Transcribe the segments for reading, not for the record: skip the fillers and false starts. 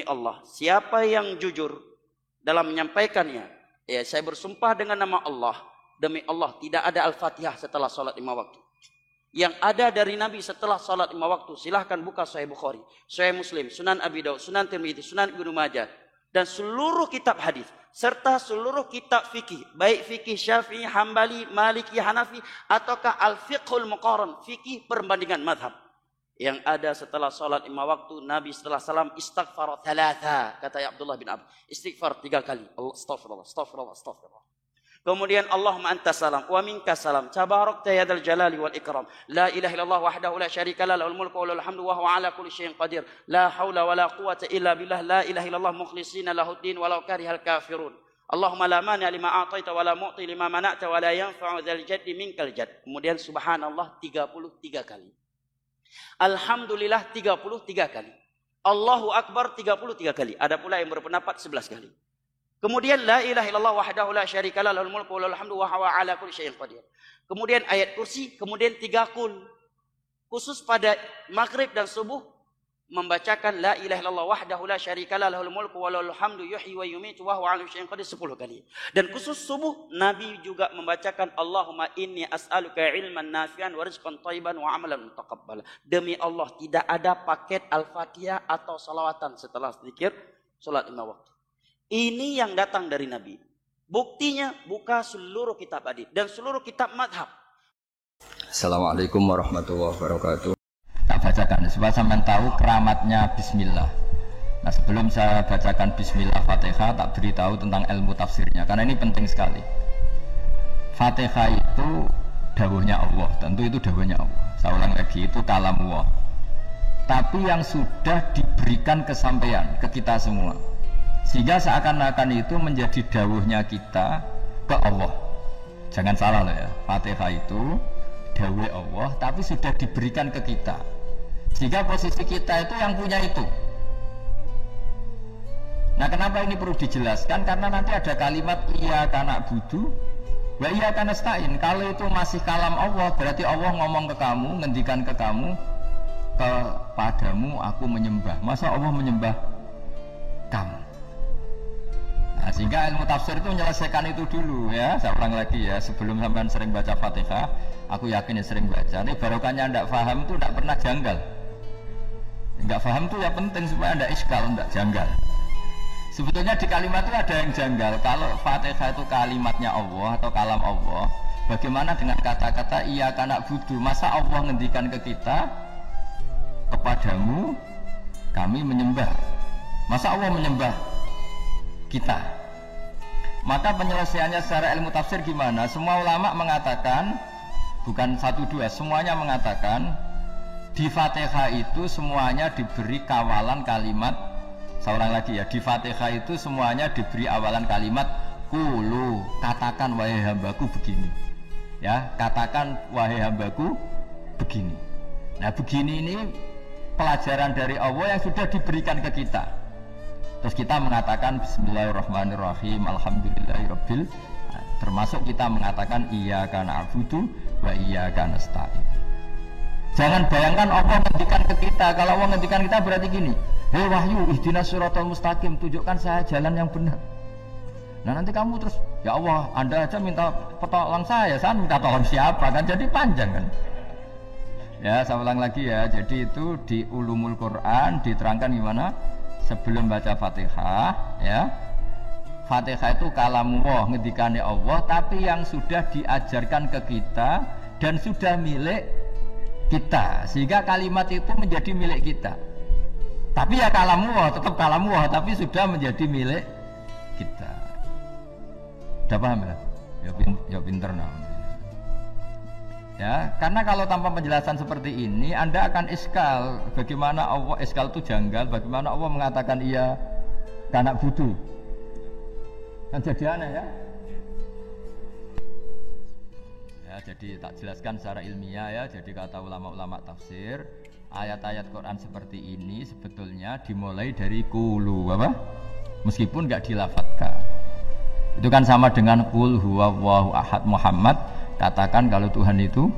demi Allah, siapa yang jujur dalam menyampaikannya, ya saya bersumpah dengan nama Allah, demi Allah tidak ada Al-Fatihah setelah salat 5 waktu. Yang ada dari Nabi setelah salat 5 waktu, silahkan buka Sahih Bukhari, Sahih Muslim, Sunan Abi Daud, Sunan Tirmidzi, Sunan Ibnu Majah, dan seluruh kitab hadis serta seluruh kitab fikih, baik fikih Syafi'i, Hambali, Maliki, Hanafi, ataukah Al-Fiqhul Muqarran, fikih perbandingan mazhab. Yang ada setelah salat 5 waktu, Nabi setelah salam istighfar 3, kata Abdullah bin Abbas, istighfar 3 kali. Astaghfirullah, astaghfirullah, astaghfirullah. Kemudian Allahumma antas salam wa minkas salam tabarakta ya dzal jalali wal ikram la ilaha illallah wahdahu la syarika lahu lahul mulku wa lahul hamdu wa huwa ala kulli syai'in qadir la haula wa la quwwata illa billah la ilaha illallah mukhlishina lahuddin walau karihal kafirun Allahumma la mani lima a'taita wa la mu'ti lima mana'ta wa la yanfa'u dzal jaddi minkal jadd. Kemudian subhanallah 33 kali, alhamdulillah 33 kali, Allahu akbar 33 kali, ada pula yang berpendapat 11 kali. Kemudian la ilaha illallah wahdahu la syarika lahu lahul mulku wa lahul hamdu wa huwa ala kulli syai'in qadir. Kemudian ayat kursi, kemudian 3 kul. Khusus pada maghrib dan subuh membacakan la ilaha illallah wahdahu la syarika lahu lahul mulku wa lahul hamdu yuhyi wa yumiitu wa huwa ala kulli syai'in qadir 10 kali. Dan khusus subuh Nabi juga membacakan Allahumma inni as'aluka ilman nafi'an wa rizqan thayyiban wa amalan mutaqabbal. Demi Allah tidak ada paket Al-Fatihah atau salawatan setelah zikir salat 5 waktu. Ini yang datang dari Nabi. Buktinya buka seluruh kitab hadis dan seluruh kitab madhab. Assalamualaikum warahmatullahi wabarakatuh. Tak bacakan supaya sampean tahu keramatnya bismillah. Nah, sebelum saya bacakan bismillah Fatihah, tak beritahu tentang ilmu tafsirnya karena ini penting sekali. Fatihah itu dawuhnya Allah, tentu itu dawuhnya Allah. Saya ulang lagi, itu kalamullah. Tapi yang sudah diberikan kesampaian ke kita semua. Sehingga seakan-akan itu menjadi dawuhnya kita ke Allah. Jangan salah loh ya, Fatihah itu dawuh Allah tapi sudah diberikan ke kita. Sehingga posisi kita itu yang punya itu. Nah, kenapa ini perlu dijelaskan? Karena nanti ada kalimat iyyaka na'budu wa iyyaka nasta'in. Kalau itu masih kalam Allah, berarti Allah ngomong ke kamu, ngendikan ke kamu, kepadamu aku menyembah. Masa Allah menyembah kamu? Nah, sehingga ilmu tafsir itu menyelesaikan itu dulu ya. Saya ulang lagi ya, sebelum sampean sering baca Fatihah, aku yakin ya sering baca. Ini barokahnya ndak paham itu ndak pernah janggal. Nggak paham itu ya penting supaya ndak iskal, ndak janggal. Sebetulnya di kalimat itu ada yang janggal. Kalau Fatihah itu kalimatnya Allah atau kalam Allah, bagaimana dengan kata-kata iyyaka na'budu? Masa Allah ngendikan ke kita, kepadamu kami menyembah. Masa Allah menyembah kita? Maka penyelesaiannya secara ilmu tafsir gimana? Semua ulama mengatakan, bukan 1-2, semuanya mengatakan di Fatihah itu semuanya diberi kawalan kalimat. Saya ulang lagi ya, di Fatihah itu semuanya diberi awalan kalimat qulu, katakan wahai hambaku begini. Ya, katakan wahai hambaku begini. Nah, begini ini pelajaran dari Allah yang sudah diberikan ke kita. Terus kita mengatakan bismillahirrahmanirrahim, alhamdulillahirabbil, nah, termasuk kita mengatakan iyyaka na'budu wa iyyaka nasta'in. Jangan bayangkan Allah ngendikan ke kita. Kalau Allah ngendikan kita berarti gini, hei wahyu ihdinas siratal mustaqim, tunjukkan saya jalan yang benar. Nah, nanti kamu terus, ya Allah, Anda aja minta pertolongan saya minta tolong siapa? Kan jadi panjang kan. Ya, saya ulang lagi ya. Jadi itu di Ulumul Quran diterangkan gimana? Sebelum baca Fatihah ya, Fatihah itu kalamullah, ngendikane Allah, tapi yang sudah diajarkan ke kita dan sudah milik kita, sehingga kalimat itu menjadi milik kita. Tapi ya kalamullah, tetap kalamullah, tapi sudah menjadi milik kita. Udah paham ya? Ya pinter nah. Ya, karena kalau tanpa penjelasan seperti ini Anda akan iskal. Bagaimana Allah, iskal itu janggal, bagaimana Allah mengatakan iya karena butuh. Kan jadi aneh ya. Ya, jadi tak jelaskan secara ilmiah ya. Jadi kata ulama-ulama tafsir, ayat-ayat Quran seperti ini sebetulnya dimulai dari qulu, apa? Meskipun enggak dilafatkan. Itu kan sama dengan qul huwallahu ahad Muhammad. Katakan kalau Tuhan itu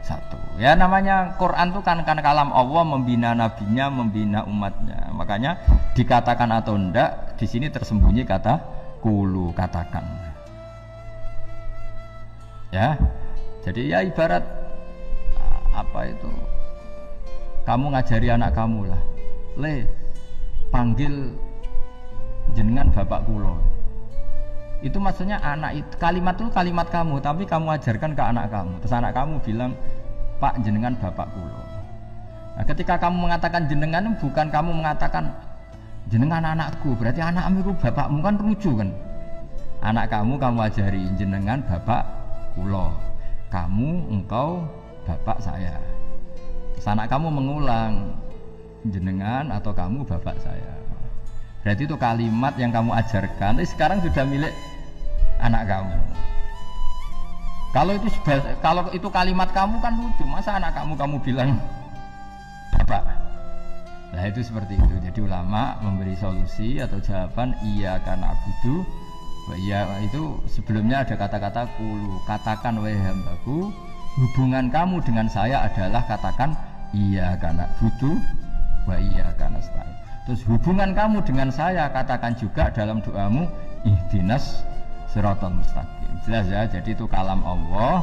satu. Ya namanya Quran itu kan kalam Allah, membina nabinya, membina umatnya. Makanya dikatakan atau enggak, di sini tersembunyi kata kulu, katakan. Ya. Jadi ya ibarat apa itu? Kamu ngajari anak kamu lah. Le, panggil jenengan bapak kulo. Itu maksudnya anak itu, kalimat itu kalimat kamu, tapi kamu ajarkan ke anak kamu. Terus anak kamu bilang, Pak jenengan bapak kulo. Nah, ketika kamu mengatakan jenengan, bukan kamu mengatakan jenengan anakku, berarti anakmu itu bapakmu, kan lucu kan? Anak kamu ajari jenengan bapak kulo. Kamu, engkau, bapak saya. Terus anak kamu mengulang jenengan atau kamu bapak saya. Berarti itu kalimat yang kamu ajarkan, tapi sekarang sudah milik anak kamu. Kalau itu kalimat kamu kan lucu, masa anak kamu bilang bapak. Nah itu seperti itu. Jadi ulama memberi solusi atau jawaban iya karena abudu. Iya itu sebelumnya ada kata-kata kulu, katakan wahai hambaku, hubungan kamu dengan saya adalah katakan iya karena abudu wa iya karena nasta'in. Terus hubungan kamu dengan saya katakan juga dalam doamu ihdinas siratal mustaqim. Jelas ya, jadi itu kalam Allah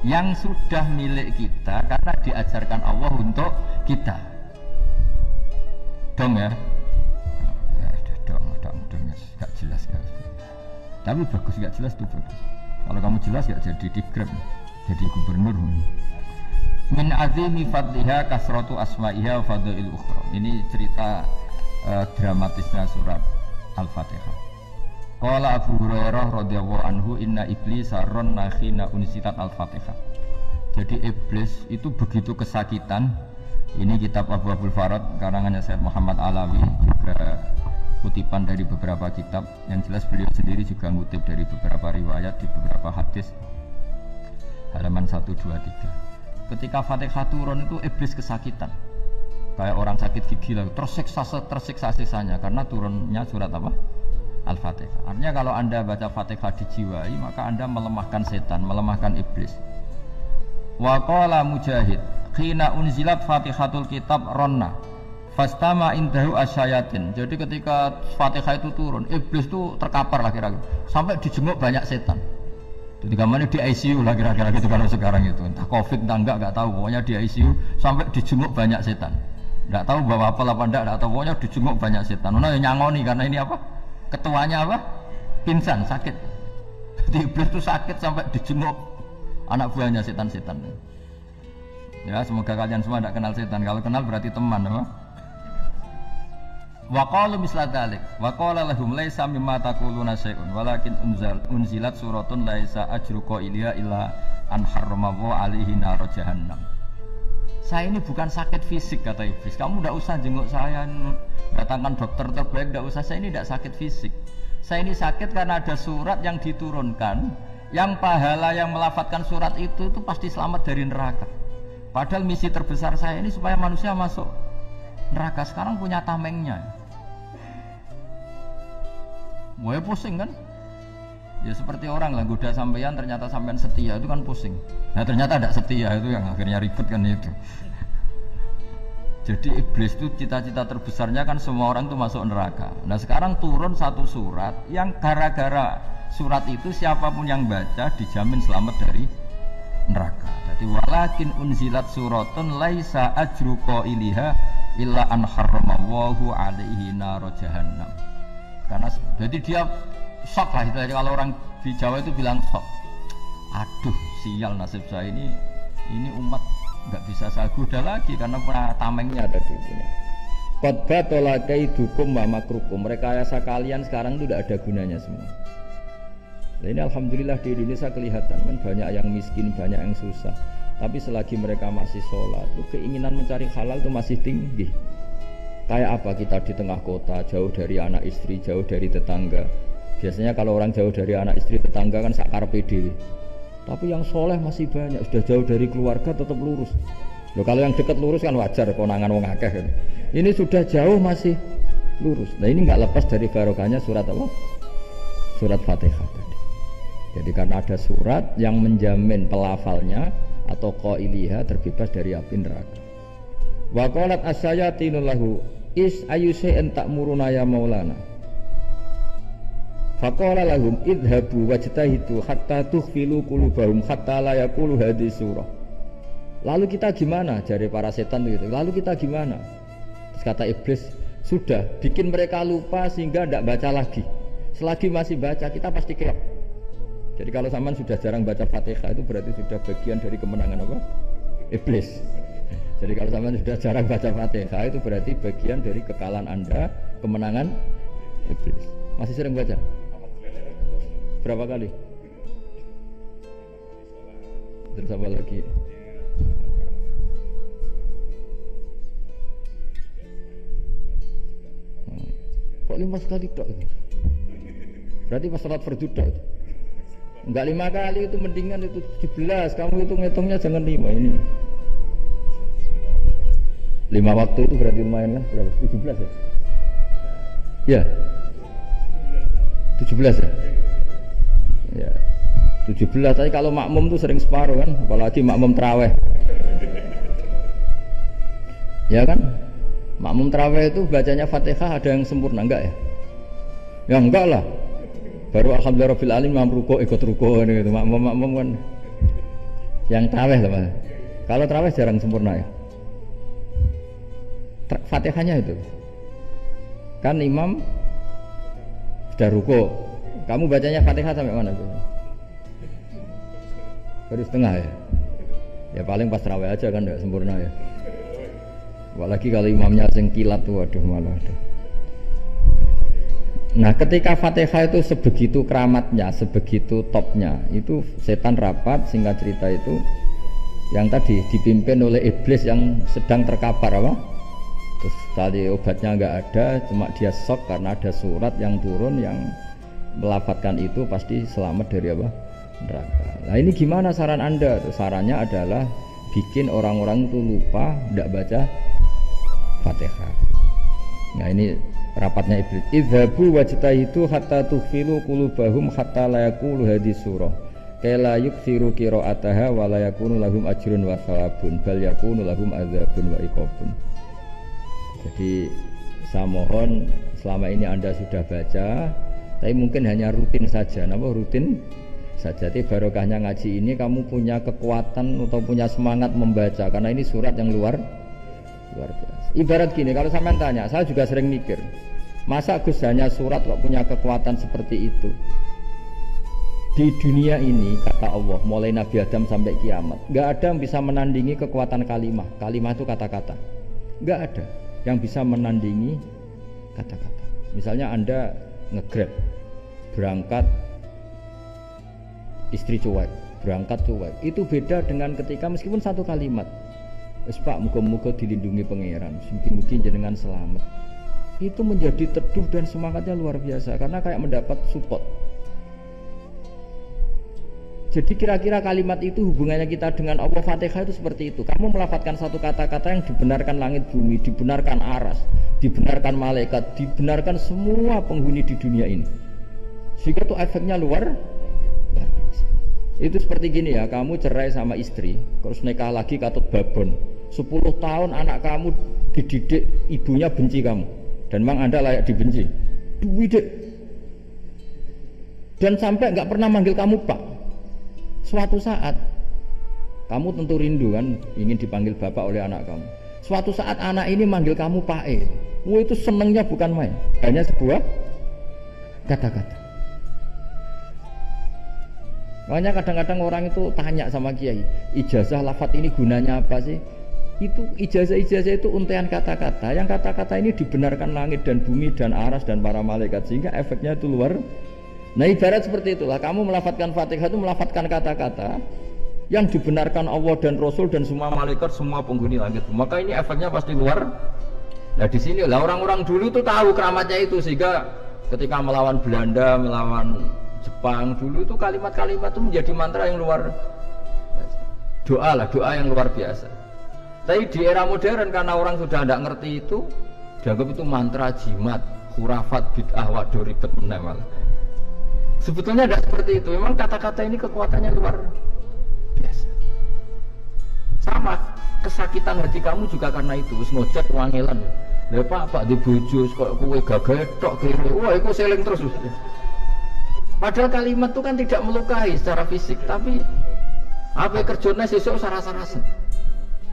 yang sudah milik kita karena diajarkan Allah untuk kita. Dong ya? Ya dong, gak jelas ya. Tapi bagus, gak jelas itu bagus. Kalau kamu jelas gak jadi digrab, jadi gubernur. Min azimi fadliha kasratu asma'iha fadlil ukhra. Ini cerita dramatisnya surat Al-Fatihah. Qala Abu Hurairah radhiyallahu anhu inna iblis sarron nakhina unsitat al-Fatihah. Jadi iblis itu begitu kesakitan. Ini kitab Abu Abdul Farad karangannya Syekh Muhammad Alawi, juga kutipan dari beberapa kitab. Yang jelas beliau sendiri juga ngutip dari beberapa riwayat di beberapa hadis. Halaman 123. Ketika Fatihah turun itu iblis kesakitan. Kayak orang sakit gigi lah, tersiksa sisanya karena turunnya surat apa? Al-Fatihah. Artinya kalau Anda baca Fatihah dijiwai, maka Anda melemahkan setan, melemahkan iblis. Wa qala Mujahid, khina unzilat Fatihatul kitab ronna fastama indahu asyayatin. Jadi ketika Fatihah itu turun, iblis itu terkapar lah kira-kira. Sampai dijenguk banyak setan. Jadi kemana di ICU lah kira-kira gitu kalau sekarang itu. Entah Covid entah enggak tahu, pokoknya di ICU sampai dijenguk banyak setan. Enggak tahu bawa apa enggak tahu, pokoknya dijenguk banyak setan. Nah nyangoni karena ini apa? Ketuanya apa? Pingsan, sakit. Jadi iblis itu sakit sampai dijenguk anak buahnya setan-setan. Ya semoga kalian semua tidak kenal setan. Kalau kenal berarti teman, apa? Wa qalu misla dzalik. Wa qala lahum laisa mimma taquluna syai'un walakin unzilat suratun laisa ajru qailiha illa an harramahu alaihi nar jahannam. Saya ini bukan sakit fisik kata iblis. Kamu tidak usah jenguk saya, datangkan dokter terbaik, tidak usah. Saya ini tidak sakit fisik. Saya ini sakit karena ada surat yang diturunkan, yang pahala yang melafadzkan surat itu pasti selamat dari neraka. Padahal misi terbesar saya ini supaya manusia masuk neraka. Sekarang punya tamengnya. Wah pusing kan? Ya seperti orang lah, goda sampean ternyata sampean setia, itu kan pusing. Nah ternyata tidak setia, itu yang akhirnya ribet kan itu. Jadi iblis itu cita-cita terbesarnya kan semua orang itu masuk neraka. Nah sekarang turun satu surat yang gara-gara surat itu siapapun yang baca dijamin selamat dari neraka. Jadi walakin unzilat suratun laisa ajru qailiha illa an harramallahu alaihi nar jahannam. Karena jadi dia shock lah istilahnya, kalau orang di Jawa itu bilang shock. Aduh sial nasib saya ini umat nggak bisa saya goda lagi karena tamengnya ada di sini. Qad batala kaidukum wa makrukum. Rekayasa kalian sekarang itu tidak ada gunanya semua. Nah, ini alhamdulillah di Indonesia kelihatan kan banyak yang miskin, banyak yang susah. Tapi selagi mereka masih sholat, itu keinginan mencari halal itu masih tinggi. Kayak apa kita di tengah kota, jauh dari anak istri, jauh dari tetangga. Biasanya kalau orang jauh dari anak istri tetangga kan sakar pede. Tapi yang soleh masih banyak, sudah jauh dari keluarga tetap lurus. Loh, kalau yang dekat lurus kan wajar, konangan wong akeh kan. Ini sudah jauh masih lurus. Nah ini nggak lepas dari barokahnya surat apa? Surat Fatihah tadi. Jadi karena ada surat yang menjamin pelafalnya atau qailiha terbebas dari api neraka. Wa qalat as-sayatinu lahu is ayusai'an ta'muruna ya maulana. Faqala lahum idhabu wajtahidu hatta tukhfilu qulubahum hatta la yaqulu hadhihi surah. Lalu kita gimana? Jari para setan gitu. Lalu kita gimana? Terus kata iblis, sudah bikin mereka lupa sehingga tidak baca lagi. Selagi masih baca kita pasti keok. Jadi kalau sampean sudah jarang baca Fatihah itu berarti sudah bagian dari kemenangan apa? Iblis. Jadi kalau sampean sudah jarang baca Fatihah itu berarti bagian dari kekalahan Anda, kemenangan iblis. Masih sering baca? Berapa kali? Terus apa lagi? Kok 5 kali tok? Berarti pas salat fardu tok. Enggak 5 kali itu mendingan itu 17. Kamu hitungnya jangan 5 ini. 5 waktu itu berarti lumayan kan? Berapa? 17 ya? Ya. 17 ya? Ya. 17 tapi kalau makmum tuh sering separuh kan, apalagi makmum tarawih. Ya kan? Makmum tarawih itu bacanya Fatihah ada yang sempurna enggak ya? Ya enggak lah. Baru alhamdulillahirabbil alamin mampu rukuk ikut rukuk gitu. Makmum kan yang tarawih lah, Mas. Kalau tarawih jarang sempurna ya. Fatihahnya itu. Kan imam sudah rukuk. Kamu bacanya Fatihah sampai mana tuh? Baru setengah ya. Ya paling pas tarawih aja kan enggak sempurna ya. Apalagi kalau imamnya sing kilat tuh, waduh malah ada. Nah ketika Fatihah itu sebegitu keramatnya, sebegitu topnya, itu setan rapat, singkat cerita itu yang tadi dipimpin oleh iblis yang sedang terkapar apa? Terus tadi obatnya nggak ada, cuma dia shock karena ada surat yang turun yang melafatkan itu pasti selamat dari apa? Neraka. Nah ini gimana saran Anda? Sarannya adalah bikin orang-orang itu lupa, tidak baca Fatihah. Nah ini rapatnya iblis. Idhabu wajtahidu hatta tukhfilu qulubahum hatta la yaqulu hadhihi surah. Kala yukthiru qira'ataha wa la yakunu lahum ajrun wa thawabun bal yakunu lahum adzabun wa iqabun. Jadi saya mohon selama ini Anda sudah baca, tapi mungkin hanya rutin saja. Napa rutin saja? Tapi barokahnya ngaji ini kamu punya kekuatan atau punya semangat membaca karena ini surat yang luar biasa. Ibarat gini, kalau sampean tanya, saya juga sering mikir, masa Gus hanya surat kok punya kekuatan seperti itu? Di dunia ini, kata Allah, mulai Nabi Adam sampai kiamat, nggak ada yang bisa menandingi kekuatan kalimah. Kalimah itu kata-kata. Nggak ada yang bisa menandingi kata-kata. Misalnya Anda nge-grab, berangkat, istri cuek, berangkat cuek. Itu beda dengan ketika meskipun satu kalimat, wes Pak, muga-muga dilindungi pangeran, mungkin jenengan selamat. Itu menjadi teduh dan semangatnya luar biasa karena kayak mendapat support. Jadi kira-kira kalimat itu hubungannya kita dengan Allah, Fatihah itu seperti itu. Kamu melafadzkan satu kata-kata yang dibenarkan langit bumi, dibenarkan aras, dibenarkan malaikat, dibenarkan semua penghuni di dunia ini. Sehingga itu efeknya luar biasa. Itu seperti gini ya, kamu cerai sama istri, terus nikah lagi katut babon. 10 tahun anak kamu dididik, ibunya benci kamu, dan memang Anda layak dibenci. Dididik dan sampai nggak pernah manggil kamu Pak. Suatu saat kamu tentu rindu kan, ingin dipanggil Bapak oleh anak kamu. Suatu saat anak ini manggil kamu Pak E. Wah, itu senengnya bukan main, hanya sebuah kata-kata. Makanya kadang-kadang orang itu tanya sama kiai, ijazah lafadz ini gunanya apa sih? Itu ijazah-ijazah itu untaian kata-kata. Yang kata-kata ini dibenarkan langit dan bumi dan aras dan para malaikat, sehingga efeknya itu luar. Nah ibarat seperti itulah, kamu melafadzkan Fatihah itu melafadzkan kata-kata yang dibenarkan Allah dan Rasul dan semua malaikat, semua penghuni langit. Maka ini efeknya pasti luar. Nah di sini lah orang-orang dulu tuh tahu keramatnya itu, sehingga ketika melawan Belanda, melawan Jepang dulu itu kalimat-kalimat itu menjadi mantra yang luar biasa. Doa lah, doa yang luar biasa. Tapi di era modern karena orang sudah tidak ngerti itu, dianggap itu mantra, jimat, khurafat, bid'ah, waduh ribet menemal. Sebetulnya tidak seperti itu. Memang kata-kata ini kekuatannya luar biasa. kesakitan hati kamu juga karena itu. Wis ngojek wangelan. Lha Pak di bojo kok kowe gagal tok kene. Wah, iku seling terus. Padahal kalimat itu kan tidak melukai secara fisik, tapi apa kerjanya sesuk sarasa-rasa.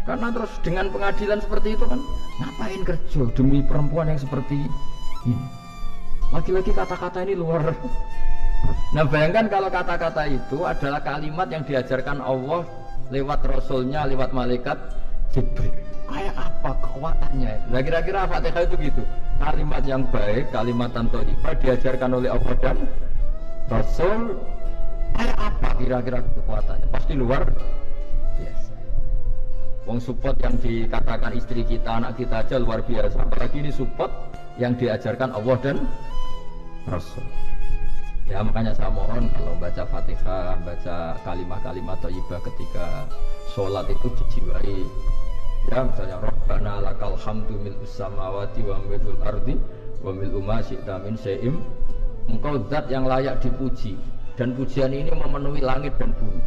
Karena terus dengan pengadilan seperti itu kan ngapain kerja demi perempuan yang seperti ini. Lagi-lagi kata-kata ini luar. Nah bayangkan kalau kata-kata itu adalah kalimat yang diajarkan Allah lewat Rasulnya, lewat malaikat Jibril. Kayak apa kekuatannya? Nah kira-kira Fatihah itu gitu. Kalimat yang baik, kalimat thayyibah diajarkan oleh Allah dan Rasul. Kayak apa kira-kira kekuatannya? Pasti luar biasa. Wong support yang dikatakan istri kita, anak kita aja luar biasa. Apalagi ini support yang diajarkan Allah dan Rasul. Ya makanya saya mohon kalau baca Fatihah, baca kalimat-kalimat thayyibah ketika sholat itu dijiwai. Ya misalnya Rabbana lakal hamdu mil'us samawati wa mil'ul ardi wa mil'u ma syi'ta min syai'im. Engkau zat yang layak dipuji dan pujian ini memenuhi langit dan bumi.